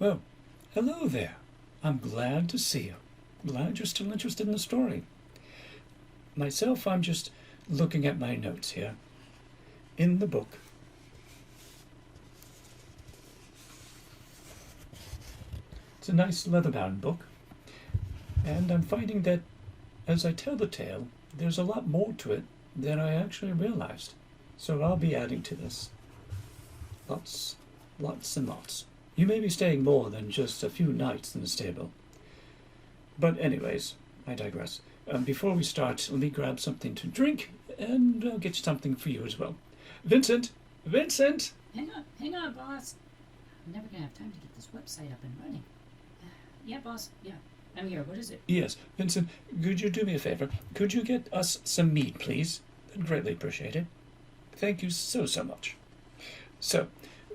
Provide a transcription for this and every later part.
Well, hello there. I'm glad to see you. Glad you're still interested in the story. Myself, I'm just looking at my notes here. In the book. It's a nice leather-bound book. And I'm finding that as I tell the tale, there's a lot more to it than I actually realized. So I'll be adding to this. Lots and lots. You may be staying more than just a few nights in the stable. But anyways, I digress. Before we start, let me grab something to drink, and I'll get something for you as well. Vincent! Vincent! Hang on, boss. I'm never gonna have time to get this website up and running. Yeah, boss. Yeah, I'm here. What is it? Yes, Vincent, could you do me a favor? Could you get us some meat, please? I'd greatly appreciate it. Thank you so much. So,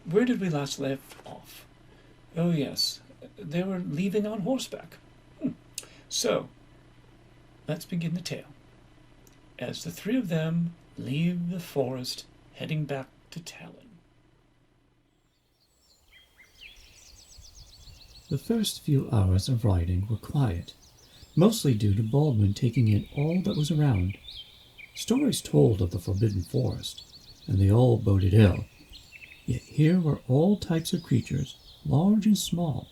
where did we last left off? Oh, yes, they were leaving on horseback. So, let's begin the tale. As the three of them leave the forest, heading back to Talon. The first few hours of riding were quiet, mostly due to Baldwin taking in all that was around. Stories told of the Forbidden Forest, and they all boded ill. Yet here were all types of creatures, large and small,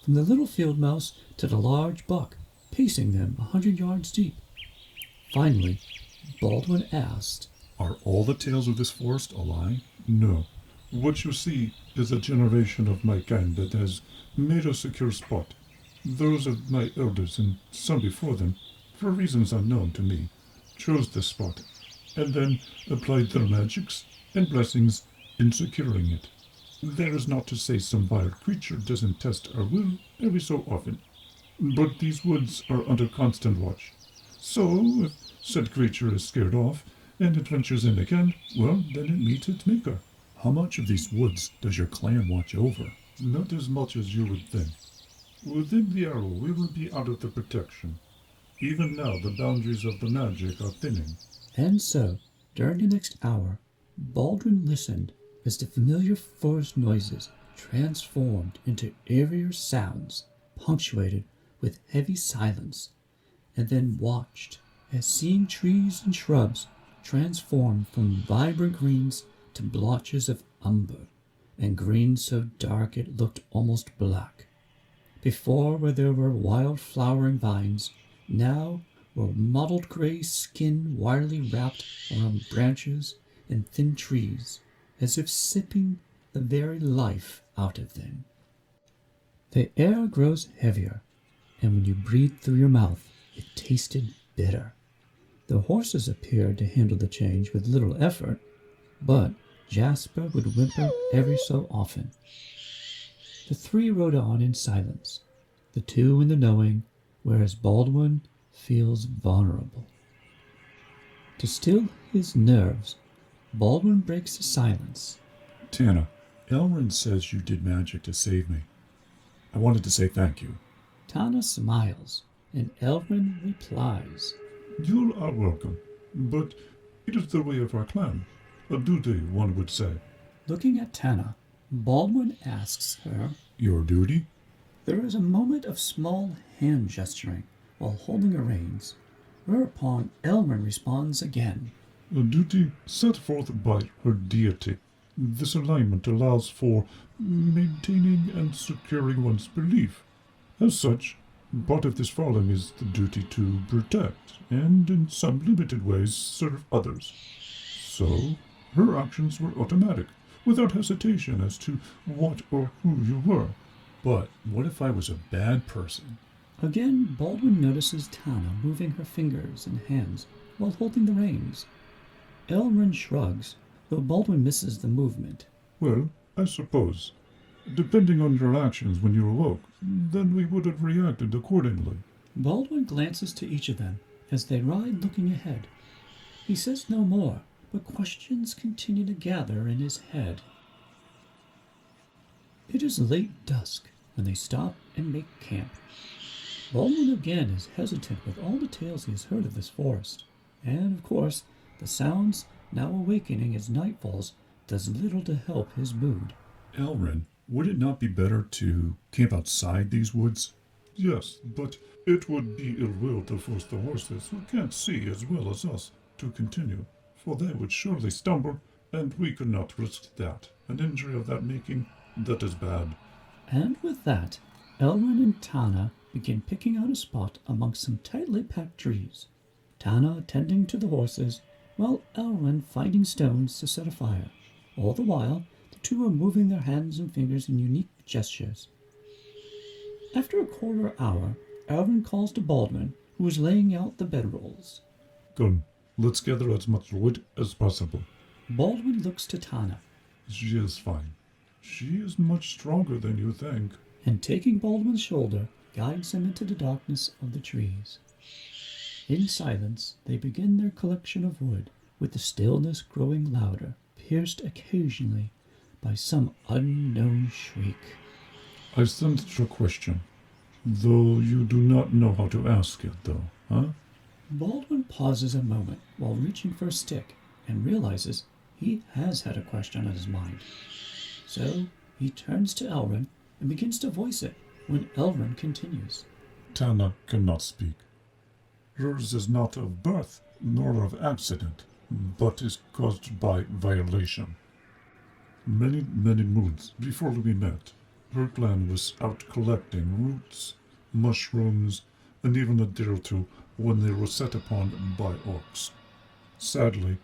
from the little field mouse to the large buck, pacing them 100 yards deep. Finally, Baldwin asked, "Are all the tales of this forest a lie?" "No. What you see is a generation of my kind that has made a secure spot. Those of my elders, and some before them, for reasons unknown to me, chose this spot, and then applied their magics and blessings in securing it. That is not to say some wild creature doesn't test our will every so often, but these woods are under constant watch. So, if said creature is scared off and adventures in again, well, then it meets its maker." "How much of these woods does your clan watch over?" "Not as much as you would think. Within the arrow, we will be out of the protection. Even now, the boundaries of the magic are thinning." And so, during the next hour, Baldwin listened as the familiar forest noises transformed into eerier sounds, punctuated with heavy silence, and then watched as seeing trees and shrubs transformed from vibrant greens to blotches of umber, and green so dark it looked almost black. Before, where there were wild flowering vines, now were mottled gray skin widely wrapped around branches and thin trees, as if sipping the very life out of them. The air grows heavier, and when you breathe through your mouth, it tasted bitter. The horses appeared to handle the change with little effort, but Jasper would whimper every so often. The three rode on in silence, the two in the knowing, whereas Baldwin feels vulnerable. To still his nerves, Baldwin breaks the silence. "Tana, Elrin says you did magic to save me. I wanted to say thank you." Tana smiles, and Elrin replies, "You are welcome, but it is the way of our clan. A duty, one would say." Looking at Tana, Baldwin asks her, "Your duty?" There is a moment of small hand gesturing while holding the reins, whereupon Elrin responds again. "A duty set forth by her deity. This alignment allows for maintaining and securing one's belief. As such, part of this falling is the duty to protect, and in some limited ways serve others. So, her actions were automatic, without hesitation as to what or who you were." "But what if I was a bad person?" Again, Baldwin notices Tana moving her fingers and hands while holding the reins. Elrin shrugs, though Baldwin misses the movement. "Well, I suppose. Depending on your actions when you awoke, then we would have reacted accordingly." Baldwin glances to each of them as they ride looking ahead. He says no more, but questions continue to gather in his head. It is late dusk when they stop and make camp. Baldwin again is hesitant with all the tales he has heard of this forest, and, of course, the sounds now awakening as night falls does little to help his mood. "Elrin, Would it not be better to camp outside these woods? Yes, but it would be ill will to force the horses, who can't see as well as us, to continue, for they would surely stumble, and we could not risk that. An injury of that making, that is bad. And with that, Elrin and Tana begin picking out a spot amongst some tightly packed trees, Tana attending to the horses, while Elrin finding stones to set afire. All the while, the two are moving their hands and fingers in unique gestures. After a quarter hour, Elrin calls to Baldwin, who is laying out the bedrolls. Come, let's gather as much wood as possible. Baldwin looks to Tana, She is fine. She is much stronger than you think. and taking Baldwin's shoulder, guides him into the darkness of the trees. In silence, they begin their collection of wood, with the stillness growing louder, pierced occasionally by some unknown shriek. I sensed your question, though you do not know how to ask it, though, huh? Baldwin pauses a moment while reaching for a stick and realizes he has had a question on his mind. So he turns to Elrin and begins to voice it when Elrin continues. Tana cannot speak. Hers is not of birth, nor of accident, but is caused by violation. Many, many moons before we met, her clan was out collecting roots, mushrooms, and even a deer or two when they were set upon by orcs. Sadly,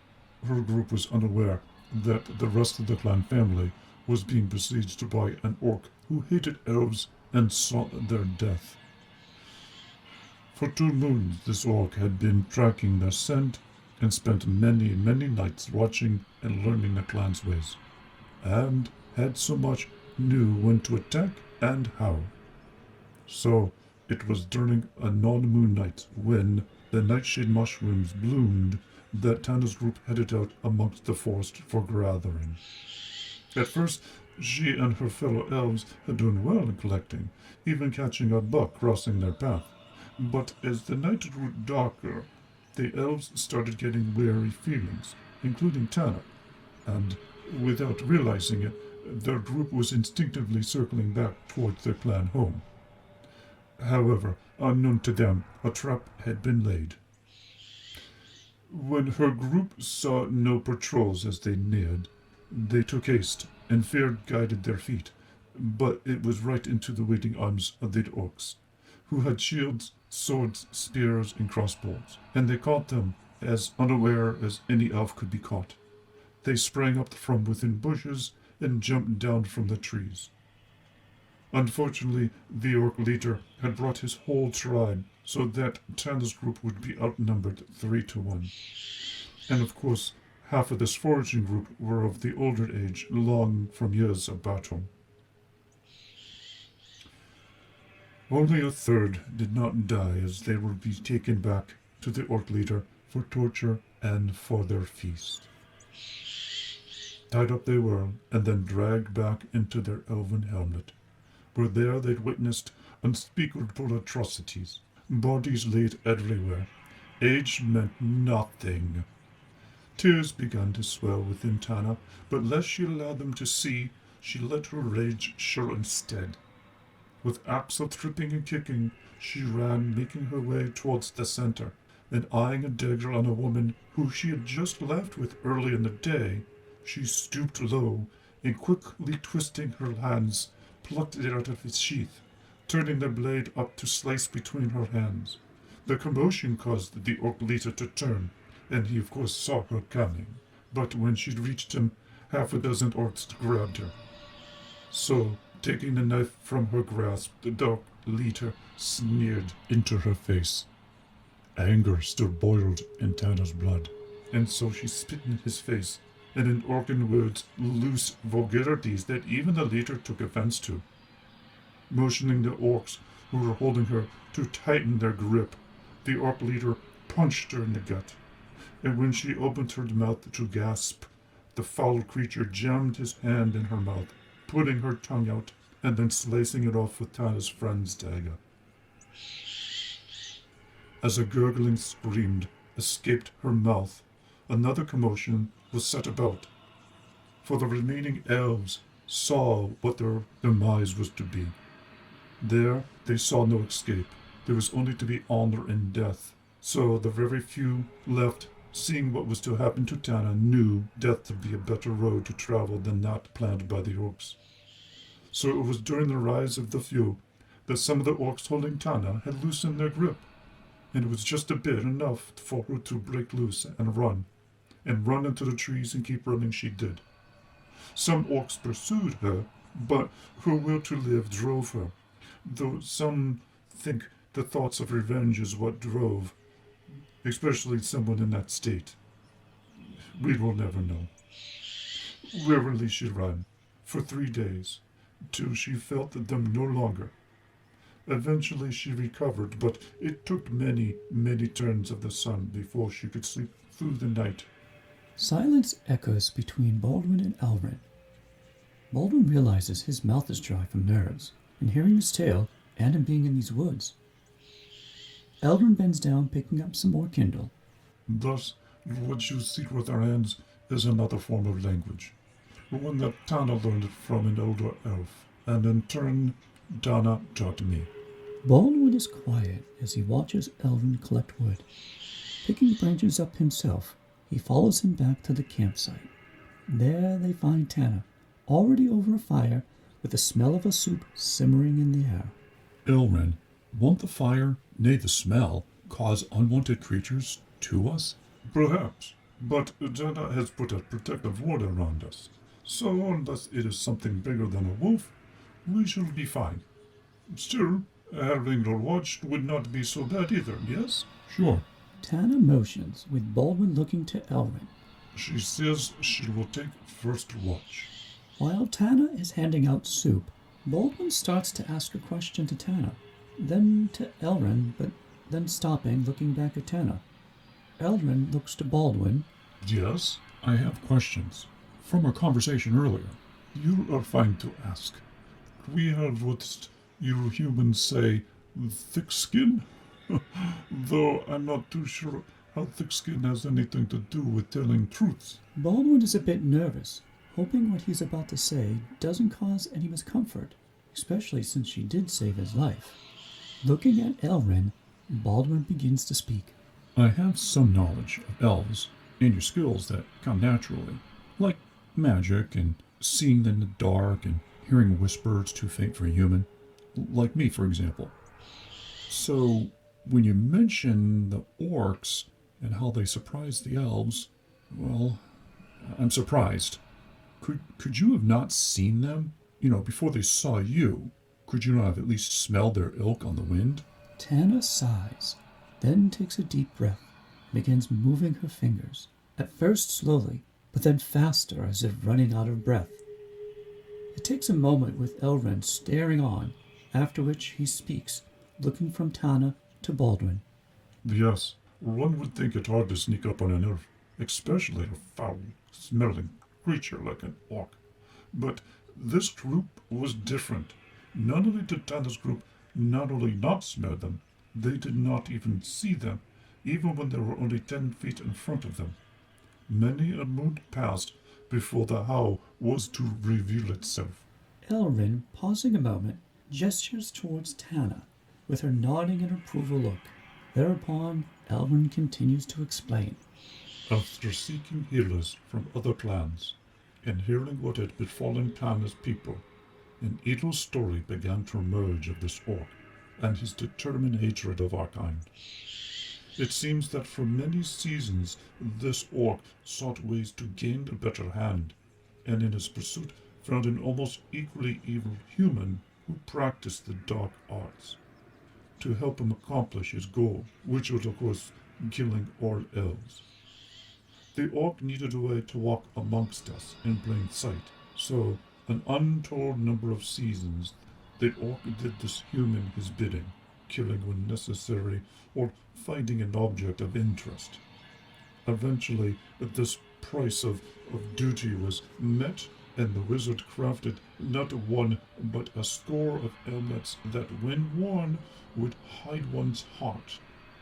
her group was unaware that the rest of the clan family was being besieged by an orc who hated elves and sought their death. For 2 moons, this orc had been tracking their scent and spent many, many nights watching and learning the clan's ways, and had so much knew when to attack and how. So, it was during a non-moon night when the nightshade mushrooms bloomed that Tana's group headed out amongst the forest for gathering. At first, she and her fellow elves had done well in collecting, even catching a buck crossing their path. But as the night grew darker, the elves started getting wary feelings, including Tana, and, without realizing it, their group was instinctively circling back towards their clan home. However, unknown to them, a trap had been laid. When her group saw no patrols as they neared, they took haste, and fear guided their feet, but it was right into the waiting arms of the orcs, who had shields, swords, spears, and crossbows, and they caught them as unaware as any elf could be caught. They sprang up from within bushes and jumped down from the trees. Unfortunately, the orc leader had brought his whole tribe so that Tana's group would be outnumbered 3-1. And of course, half of this foraging group were of the older age, long from years of battle. Only a third did not die as they would be taken back to the orc leader for torture and for their feast. Tied up they were, and then dragged back into their elven hamlet, where there they'd witnessed unspeakable atrocities. Bodies laid everywhere. Age meant nothing. Tears began to swell within Tana, but lest she allowed them to see, she let her rage show instead. With axle tripping and kicking, she ran, making her way towards the center, and eyeing a dagger on a woman who she had just left with early in the day, she stooped low, and quickly twisting her hands, plucked it out of its sheath, turning the blade up to slice between her hands. The commotion caused the orc leader to turn, and he of course saw her coming, but when she reached him, half a dozen orcs grabbed her. So, taking the knife from her grasp, the orc leader sneered into her face. Anger still boiled in Tana's blood, and so she spit in his face, and in orcan words, loose vulgarities that even the leader took offense to. Motioning the orcs who were holding her to tighten their grip, the orc leader punched her in the gut, and when she opened her mouth to gasp, the foul creature jammed his hand in her mouth, putting her tongue out, and then slicing it off with Tana's friend's dagger. As a gurgling scream escaped her mouth, another commotion was set about, for the remaining elves saw what their demise was to be. There, they saw no escape. There was only to be honor in death. So the very few left, seeing what was to happen to Tana, knew death to be a better road to travel than that planned by the orcs. So it was during the rise of the few that some of the orcs holding Tana had loosened their grip, and it was just a bit enough for her to break loose and run into the trees and keep running she did. Some orcs pursued her, but her will to live drove her, though some think the thoughts of revenge is what drove, especially someone in that state. We will never know. Wearily she ran, for 3 days, till she felt them no longer. Eventually she recovered, but it took many, many turns of the sun before she could sleep through the night. Silence echoes between Baldwin and Elrin. Baldwin realizes his mouth is dry from nerves, and hearing his tale, and him being in these woods. Elrin bends down, picking up some more kindle. Thus, what you seek with our hands is another form of language, one that Tana learned from an older elf, and in turn, Tana taught me. Baldwin is quiet as he watches Elrin collect wood. Picking branches up himself, he follows him back to the campsite. There they find Tana, already over a fire, with the smell of a soup simmering in the air. Elrin, won't the fire, nay the smell, cause unwanted creatures to us? Perhaps, but Tana has put a protective wall around us, so unless it is something bigger than a wolf, we shall be fine. Still, having her watched would not be so bad either, yes? Sure. Tana motions, with Baldwin looking to Elrin. She says she will take first watch. While Tana is handing out soup, Baldwin starts to ask a question to Tana, then to Elrin, but then stopping, looking back at Tana. Elrin looks to Baldwin. Yes? I have questions. From our conversation earlier. You are fine to ask. We have noticed you humans say thick skin, though I'm not too sure how thick skin has anything to do with telling truths. Baldwin is a bit nervous, hoping what he's about to say doesn't cause any discomfort, especially since she did save his life. Looking at Elrin, Baldwin begins to speak. I have some knowledge of elves and your skills that come naturally, like magic and seeing in the dark and hearing whispers too faint for a human, like me, for example. So, when you mention the orcs and how they surprised the elves, well, I'm surprised. Could you have not seen them? Before they saw you, could you not have at least smelled their ilk on the wind? Tana sighs, then takes a deep breath, and begins moving her fingers, at first slowly, but then faster as if running out of breath. It takes a moment with Elrin staring on, after which he speaks, looking from Tana to Baldwin. Yes, one would think it hard to sneak up on an elf, especially a foul-smelling creature like an orc. But this group was different. Not only did Tana's group not only not smell them, they did not even see them, even when they were only 10 feet in front of them. Many a moon passed before the how was to reveal itself. Elrin, pausing a moment, gestures towards Tana, with her nodding and approval look. Thereupon, Elrin continues to explain. After seeking healers from other clans, and hearing what had befallen Tana's people, an evil story began to emerge of this orc and his determined hatred of our kind. It seems that for many seasons this orc sought ways to gain a better hand, and in his pursuit found an almost equally evil human who practiced the dark arts, to help him accomplish his goal, which was of course killing all elves. The orc needed a way to walk amongst us in plain sight, so an untold number of seasons the orc did this human his bidding, killing when necessary or finding an object of interest. Eventually, this price of duty was met, and the wizard crafted not one but a score of amulets that, when worn, would hide one's heart,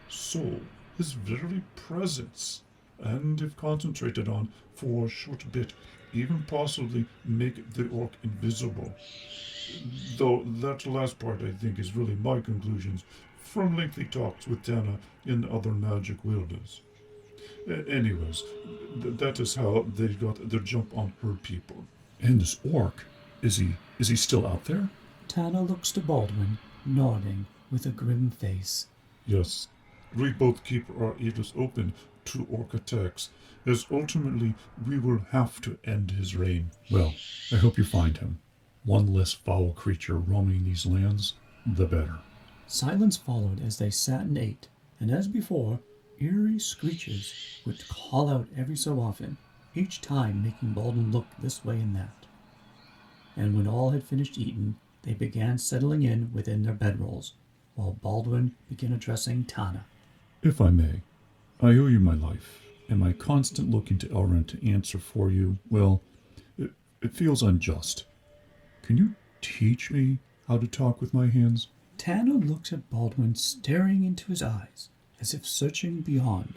soul, his very presence, and if concentrated on for a short bit, even possibly make the orc invisible. Though that last part, I think, is really my conclusions from lengthy talks with Tana and other magic wielders. Anyways, that is how they got their jump on her people. And this orc, is he still out there? Tana looks to Baldwin, nodding with a grim face. Yes, we both keep our ears open to orc attacks, as ultimately we will have to end his reign. Well, I hope you find him. One less foul creature roaming these lands, the better. Silence followed as they sat and ate, and as before, eerie screeches would call out every so often, each time making Baldwin look this way and that. And when all had finished eating, they began settling in within their bedrolls, while Baldwin began addressing Tana. If I may, I owe you my life, and my constant looking to Elrond to answer for you, well, it feels unjust. Can you teach me how to talk with my hands? Tana looks at Baldwin, staring into his eyes, as if searching beyond,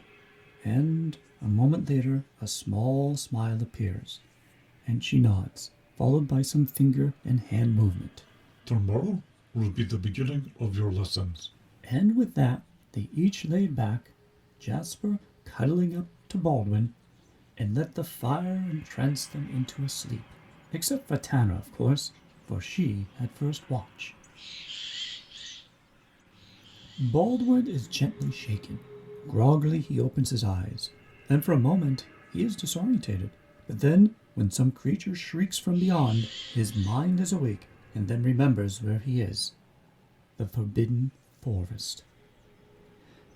and a moment later a small smile appears, and she nods, followed by some finger and hand movement. Tomorrow will be the beginning of your lessons. And with that, they each laid back, Jasper cuddling up to Baldwin, and let the fire entrance them into a sleep. Except for Tana, of course, for she had first watch. Baldwin is gently shaken. Groggily he opens his eyes, and for a moment he is disorientated. But then, when some creature shrieks from beyond, his mind is awake, and then remembers where he is. The forbidden forest.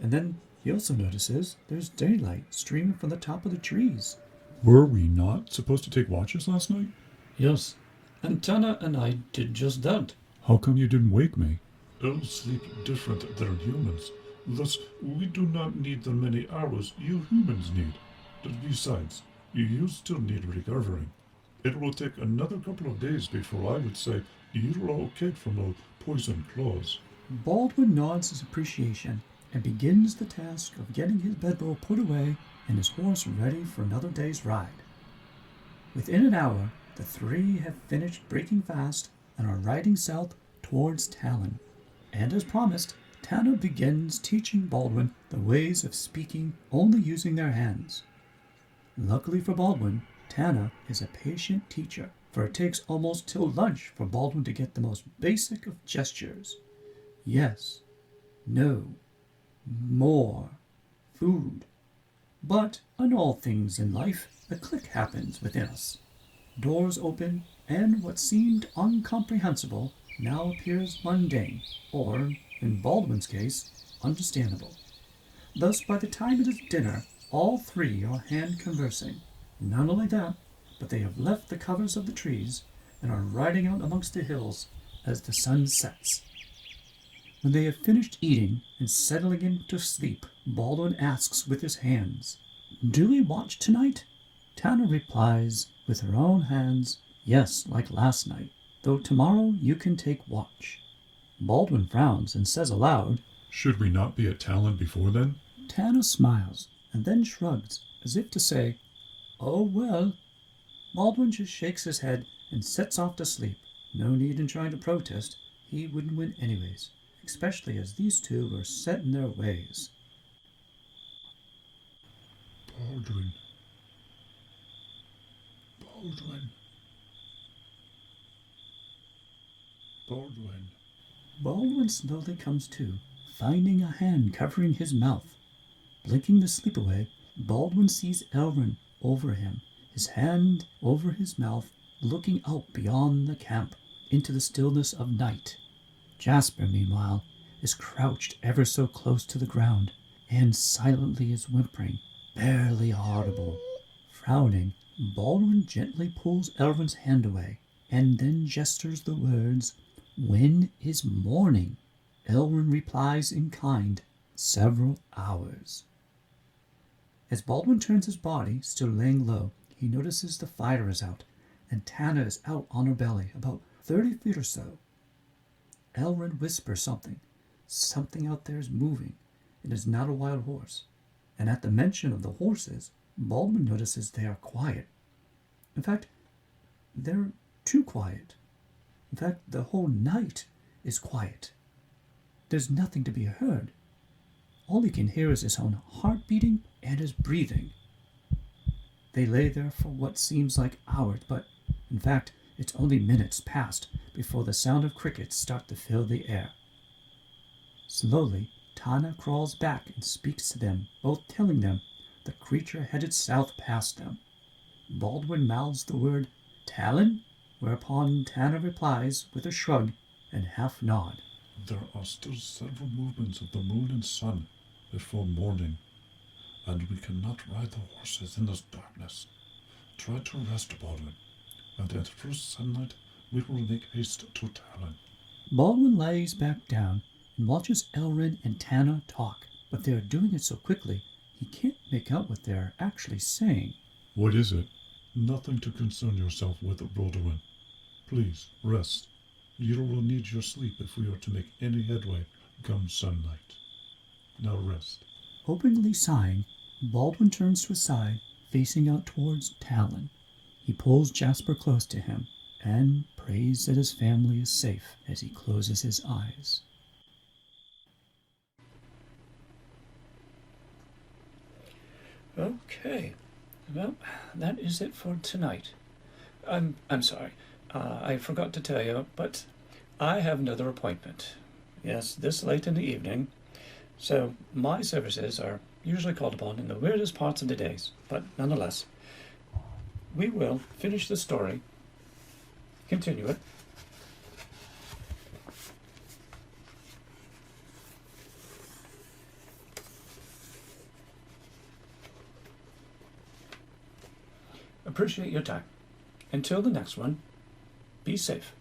And then he also notices there's daylight streaming from the top of the trees. Were we not supposed to take watches last night? Yes, and Tana and I did just that. How come you didn't wake me? Elves sleep different than humans. Thus, we do not need the many hours you humans need. But besides, you still need recovering. It will take another couple of days before I would say you're okay from those poison claws. Baldwin nods his appreciation and begins the task of getting his bedroll put away and his horse ready for another day's ride. Within an hour, the three have finished breaking fast and are riding south towards Talon. And as promised, Tana begins teaching Baldwin the ways of speaking only using their hands. Luckily for Baldwin, Tana is a patient teacher, for it takes almost till lunch for Baldwin to get the most basic of gestures. Yes, no, more, food. But on all things in life, a click happens within us. Doors open, and what seemed incomprehensible now appears mundane, or, in Baldwin's case, understandable. Thus, by the time it is dinner, all three are hand-conversing. Not only that, but they have left the covers of the trees and are riding out amongst the hills as the sun sets. When they have finished eating and settling into sleep, Baldwin asks with his hands, "Do we watch tonight?" Tana replies with her own hands, "Yes, like last night, though tomorrow you can take watch." Baldwin frowns and says aloud, Should we not be at Talon before then? Tana smiles and then shrugs as if to say, "Oh well." Baldwin just shakes his head and sets off to sleep. No need in trying to protest. He wouldn't win anyways, especially as these two were set in their ways. Baldwin. Baldwin. Baldwin. Baldwin slowly comes to, finding a hand covering his mouth. Blinking the sleep away, Baldwin sees Elrond over him, his hand over his mouth, looking out beyond the camp into the stillness of night. Jasper, meanwhile, is crouched ever so close to the ground, and silently is whimpering, barely audible. Frowning, Baldwin gently pulls Elrond's hand away, and then gestures the words, "When is morning?" Elrond replies in kind, "Several hours." As Baldwin turns his body, still laying low, he notices the fire is out, and Tana is out on her belly, about 30 feet or so. Elrond whispers something. Something out there is moving. It is not a wild horse. And at the mention of the horses, Baldwin notices they are quiet. In fact, they're too quiet. In fact, the whole night is quiet. There's nothing to be heard. All he can hear is his own heart beating and his breathing. They lay there for what seems like hours, but in fact, it's only minutes past before the sound of crickets start to fill the air. Slowly, Tana crawls back and speaks to them, both telling them the creature headed south past them. Baldwin mouths the word Talon, whereupon Tana replies with a shrug and half nod. There are still several movements of the moon and sun before morning, and we cannot ride the horses in this darkness. Try to rest, Baldwin, and at first sunlight we will make haste to Talon. Baldwin lays back down and watches Elrin and Tana talk, but they are doing it so quickly he can't make out what they're actually saying. What is it? Nothing to concern yourself with, Baldwin. Please, rest. You will need your sleep if we are to make any headway come sunlight. Now rest. Openly sighing, Baldwin turns to his side, facing out towards Talon. He pulls Jasper close to him and prays that his family is safe as he closes his eyes. Okay. Well, that is it for tonight. I'm sorry. I forgot to tell you, but I have another appointment. Yes, this late in the evening. So my services are usually called upon in the weirdest parts of the days, but nonetheless, we will finish the story, continue it. Appreciate your time. Until the next one, be safe.